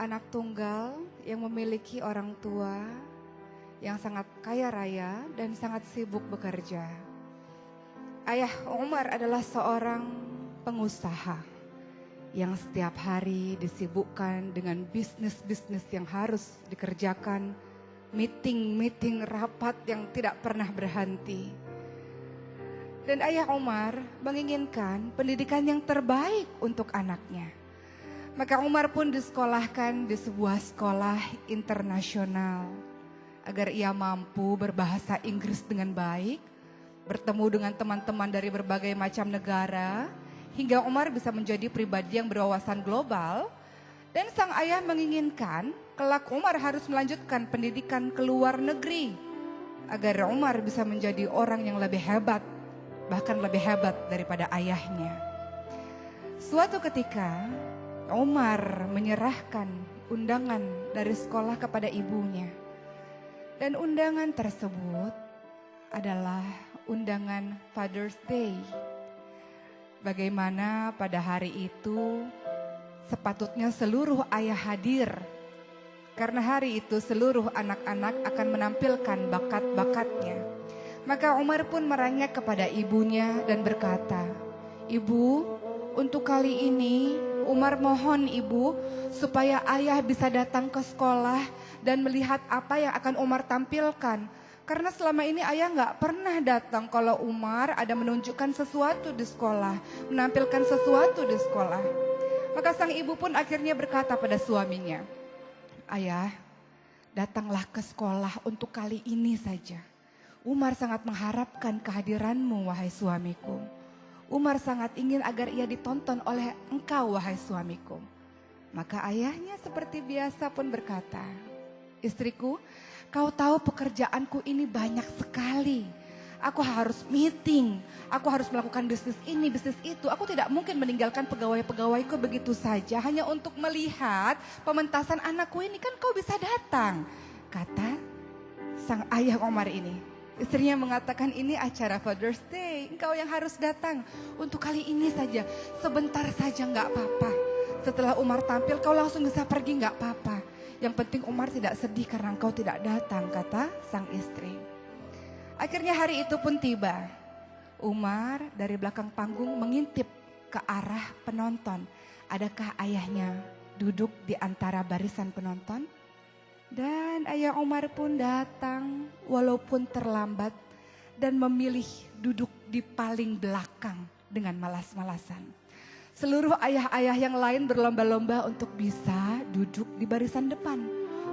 anak tunggal yang memiliki orang tua yang sangat kaya raya dan sangat sibuk bekerja. Ayah Umar adalah seorang pengusaha yang setiap hari disibukkan dengan bisnis-bisnis yang harus dikerjakan, meeting-meeting rapat yang tidak pernah berhenti. Dan ayah Umar menginginkan pendidikan yang terbaik untuk anaknya. Maka Umar pun disekolahkan di sebuah sekolah internasional agar ia mampu berbahasa Inggris dengan baik, bertemu dengan teman-teman dari berbagai macam negara, hingga Umar bisa menjadi pribadi yang berwawasan global. Dan sang ayah menginginkan kelak Umar harus melanjutkan pendidikan ke luar negeri agar Umar bisa menjadi orang yang lebih hebat, bahkan lebih hebat daripada ayahnya. Suatu ketika Umar menyerahkan undangan dari sekolah kepada ibunya. Dan undangan tersebut adalah undangan Father's Day. Bagaimana pada hari itu sepatutnya seluruh ayah hadir. Karena hari itu seluruh anak-anak akan menampilkan bakat-bakatnya. Maka Umar pun merengek kepada ibunya dan berkata, "Ibu, untuk kali ini Umar mohon ibu supaya ayah bisa datang ke sekolah dan melihat apa yang akan Umar tampilkan. Karena selama ini ayah gak pernah datang kalau Umar ada menunjukkan sesuatu di sekolah, menampilkan sesuatu di sekolah." Maka sang ibu pun akhirnya berkata pada suaminya, "Ayah, datanglah ke sekolah untuk kali ini saja. Umar sangat mengharapkan kehadiranmu wahai suamiku. Umar sangat ingin agar ia ditonton oleh engkau wahai suamiku." Maka ayahnya seperti biasa pun berkata, "Istriku, kau tahu pekerjaanku ini banyak sekali. Aku harus meeting, aku harus melakukan bisnis ini, bisnis itu. Aku tidak mungkin meninggalkan pegawai-pegawaiku begitu saja hanya untuk melihat pementasan anakku ini, kan kau bisa datang," kata sang ayah Umar ini. Istrinya mengatakan, "Ini acara Father's Day, engkau yang harus datang. Untuk kali ini saja, sebentar saja gak apa-apa. Setelah Umar tampil kau langsung bisa pergi gak apa-apa. Yang penting Umar tidak sedih karena engkau tidak datang," kata sang istri. Akhirnya hari itu pun tiba. Umar dari belakang panggung mengintip ke arah penonton. Adakah ayahnya duduk di antara barisan penonton? Dan ayah Umar pun datang walaupun terlambat dan memilih duduk di paling belakang dengan malas-malasan. Seluruh ayah-ayah yang lain berlomba-lomba untuk bisa duduk di barisan depan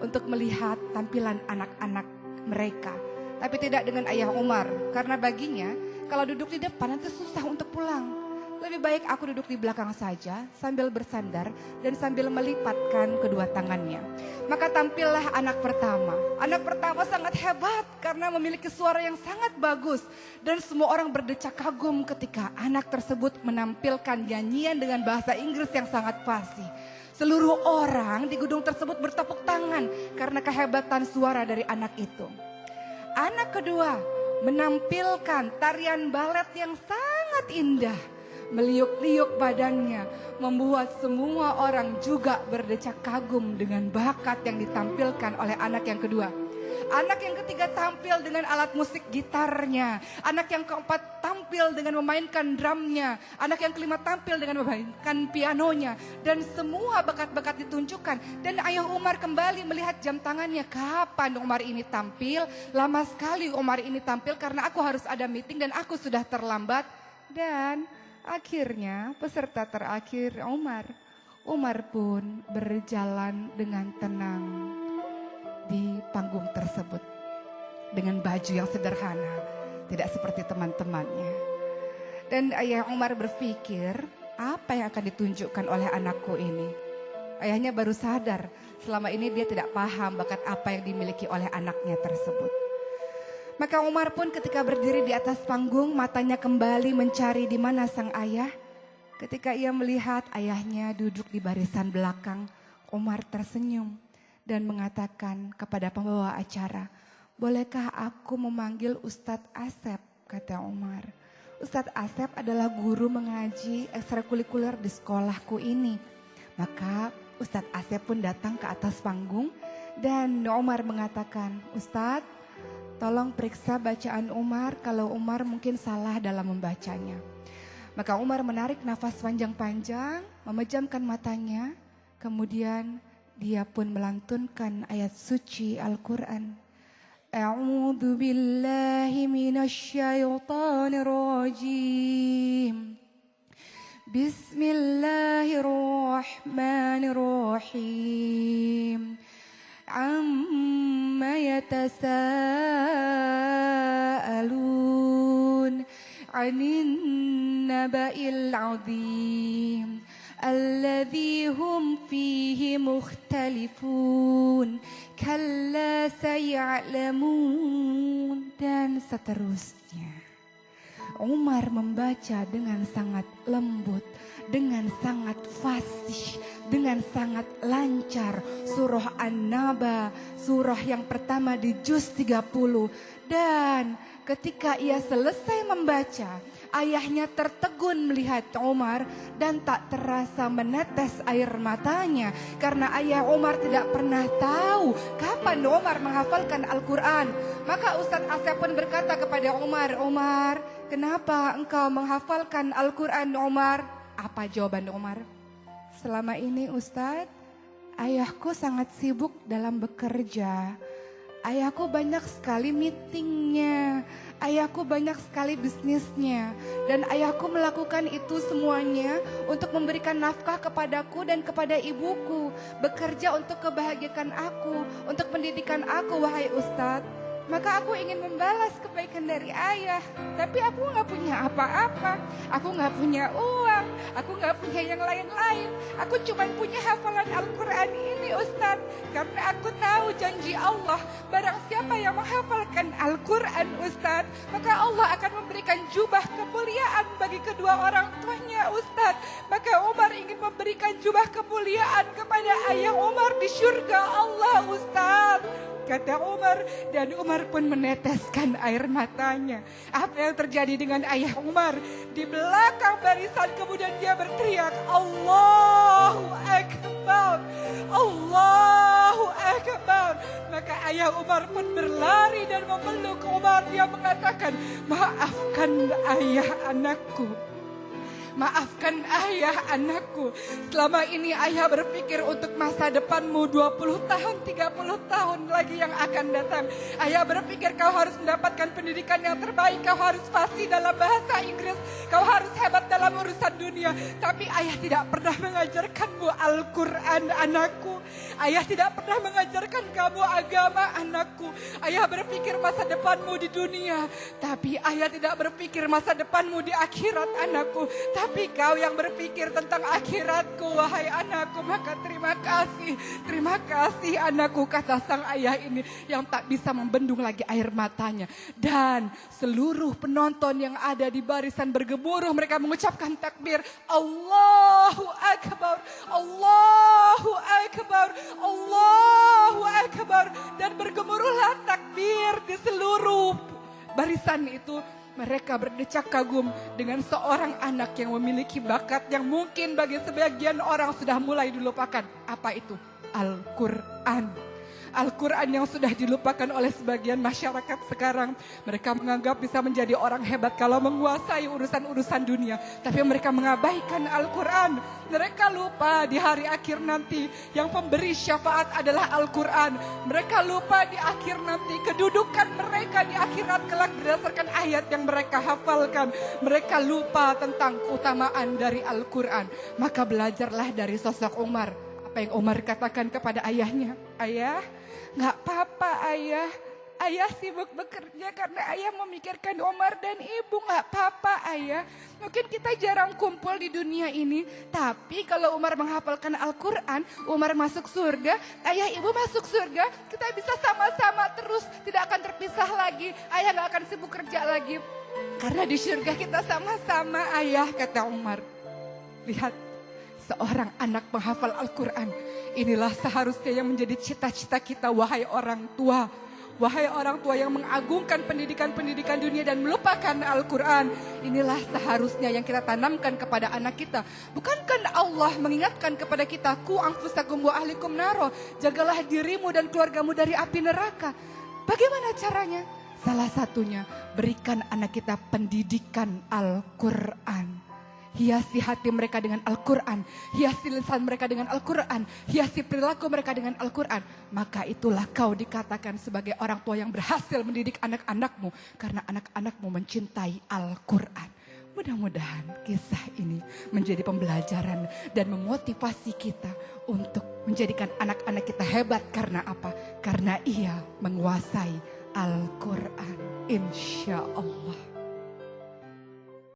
untuk melihat tampilan anak-anak mereka. Tapi tidak dengan ayah Umar, karena baginya kalau duduk di depan nanti susah untuk pulang. Lebih baik aku duduk di belakang saja sambil bersandar dan sambil melipatkan kedua tangannya. Maka tampillah anak pertama. Anak pertama sangat hebat karena memiliki suara yang sangat bagus. Dan semua orang berdecak kagum ketika anak tersebut menampilkan nyanyian dengan bahasa Inggris yang sangat fasih. Seluruh orang di gedung tersebut bertepuk tangan karena kehebatan suara dari anak itu. Anak kedua menampilkan tarian balet yang sangat indah. Meliuk-liuk badannya membuat semua orang juga berdecak kagum dengan bakat yang ditampilkan oleh anak yang kedua. Anak yang ketiga tampil dengan alat musik gitarnya. Anak yang keempat tampil dengan memainkan drumnya. Anak yang kelima tampil dengan memainkan pianonya. Dan semua bakat-bakat ditunjukkan. Dan ayah Umar kembali melihat jam tangannya. Kapan Umar ini tampil? Lama sekali Umar ini tampil karena aku harus ada meeting dan aku sudah terlambat. Dan akhirnya peserta terakhir Umar. Umar pun berjalan dengan tenang di panggung tersebut. Dengan baju yang sederhana, tidak seperti teman-temannya. Dan ayah Umar berpikir, apa yang akan ditunjukkan oleh anakku ini? Ayahnya baru sadar, selama ini dia tidak paham bakat apa yang dimiliki oleh anaknya tersebut. Maka Umar pun ketika berdiri di atas panggung, matanya kembali mencari di mana sang ayah. Ketika ia melihat ayahnya duduk di barisan belakang, Umar tersenyum dan mengatakan kepada pembawa acara, "Bolehkah aku memanggil Ustadz Asep?" kata Umar. Ustadz Asep adalah guru mengaji ekstrakurikuler di sekolahku ini. Maka Ustadz Asep pun datang ke atas panggung dan Umar mengatakan, Ustadz, tolong periksa bacaan Umar kalau Umar mungkin salah dalam membacanya. Maka Umar menarik nafas panjang-panjang, memejamkan matanya, kemudian dia pun melantunkan ayat suci Al-Quran. A'udzu billahi minasy syaithanir rajim. Bismillahirrahmanirrahim. Amma yatasaalun 'anil naba'il 'adzim alladzi hum fihi mukhtalifun kalla saya'lamun, dan seterusnya. Umar membaca dengan sangat lembut, dengan sangat fasih, dengan sangat lancar surah An-Naba, surah yang pertama di juz 30. Dan ketika ia selesai membaca, ayahnya tertegun melihat Umar dan tak terasa menetes air matanya karena ayah Umar tidak pernah tahu kapan Umar menghafalkan Al-Quran. Maka Ustadz Asep pun berkata kepada Umar, Umar, kenapa engkau menghafalkan Al-Quran, Umar? Apa jawaban Umar? Selama ini Ustadz, ayahku sangat sibuk dalam bekerja. Ayahku banyak sekali meetingnya, ayahku banyak sekali bisnisnya, dan ayahku melakukan itu semuanya untuk memberikan nafkah kepadaku dan kepada ibuku, bekerja untuk kebahagiaan aku, untuk pendidikan aku, wahai Ustadz. Maka aku ingin membalas kebaikan dari ayah, tapi aku gak punya apa-apa, aku gak punya uang, aku gak punya yang lain-lain. Aku cuma punya hafalan Al-Quran ini Ustadz, karena aku tahu janji Allah, barang siapa yang menghafalkan Al-Quran Ustadz, maka Allah akan memberikan jubah kemuliaan bagi kedua orang tuanya Ustadz. Maka Umar ingin memberikan jubah kemuliaan kepada ayah Umar di surga Allah Ustadz, kata Umar, dan Umar pun meneteskan air matanya. Apa yang terjadi dengan ayah Umar? Di belakang barisan kemudian dia berteriak, Allahu Akbar, Allahu Akbar. Maka ayah Umar pun berlari dan memeluk Umar. Dia mengatakan, maafkan ayah anakku. Maafkan ayah anakku. Selama ini ayah berpikir untuk masa depanmu 20 tahun, 30 tahun lagi yang akan datang. Ayah berpikir kau harus mendapatkan pendidikan yang terbaik, kau harus fasih dalam bahasa Inggris, kau harus hebat dalam urusan dunia. Tapi ayah tidak pernah mengajarkanmu Al-Quran anakku. Ayah tidak pernah mengajarkan kamu agama anakku. Ayah berpikir masa depanmu di dunia, tapi ayah tidak berpikir masa depanmu di akhirat anakku. Tapi kau yang berpikir tentang akhiratku, wahai anakku, maka terima kasih anakku, kata sang ayah ini yang tak bisa membendung lagi air matanya. Dan seluruh penonton yang ada di barisan bergemuruh, mereka mengucapkan takbir, Allahu Akbar, Allahu Akbar, Allahu Akbar. Dan bergemuruhlah takbir di seluruh barisan itu. Mereka berdecak kagum dengan seorang anak yang memiliki bakat yang mungkin bagi sebagian orang sudah mulai dilupakan. Apa itu? Al-Quran. Al-Quran yang sudah dilupakan oleh sebagian masyarakat sekarang. Mereka menganggap bisa menjadi orang hebat kalau menguasai urusan-urusan dunia. Tapi mereka mengabaikan Al-Quran. Mereka lupa di hari akhir nanti yang pemberi syafaat adalah Al-Quran. Mereka lupa di akhir nanti kedudukan mereka di akhirat kelak berdasarkan ayat yang mereka hafalkan. Mereka lupa tentang keutamaan dari Al-Quran. Maka belajarlah dari sosok Umar. Apa yang Umar katakan kepada ayahnya? Ayah, gak apa-apa ayah. Ayah sibuk bekerja karena ayah memikirkan Umar dan ibu. Gak apa-apa ayah. Mungkin kita jarang kumpul di dunia ini. Tapi kalau Umar menghafalkan Al-Quran, Umar masuk surga, ayah ibu masuk surga. Kita bisa sama-sama terus, tidak akan terpisah lagi. Ayah gak akan sibuk kerja lagi. Karena di surga kita sama-sama ayah, kata Umar. Lihat. Seorang anak menghafal Al-Quran. Inilah seharusnya yang menjadi cita-cita kita, wahai orang tua. Wahai orang tua yang mengagungkan pendidikan-pendidikan dunia dan melupakan Al-Quran, inilah seharusnya yang kita tanamkan kepada anak kita. Bukankah Allah mengingatkan kepada kita, ku anfusakum wa ahlikum naro, jagalah dirimu dan keluargamu dari api neraka. Bagaimana caranya? Salah satunya, berikan anak kita pendidikan Al-Quran. Hiasi hati mereka dengan Al-Quran, hiasi lisan mereka dengan Al-Quran, hiasi perilaku mereka dengan Al-Quran. Maka itulah kau dikatakan sebagai orang tua yang berhasil mendidik anak-anakmu, karena anak-anakmu mencintai Al-Quran. Mudah-mudahan kisah ini menjadi pembelajaran dan memotivasi kita untuk menjadikan anak-anak kita hebat. Karena apa? Karena ia menguasai Al-Quran. Insya Allah.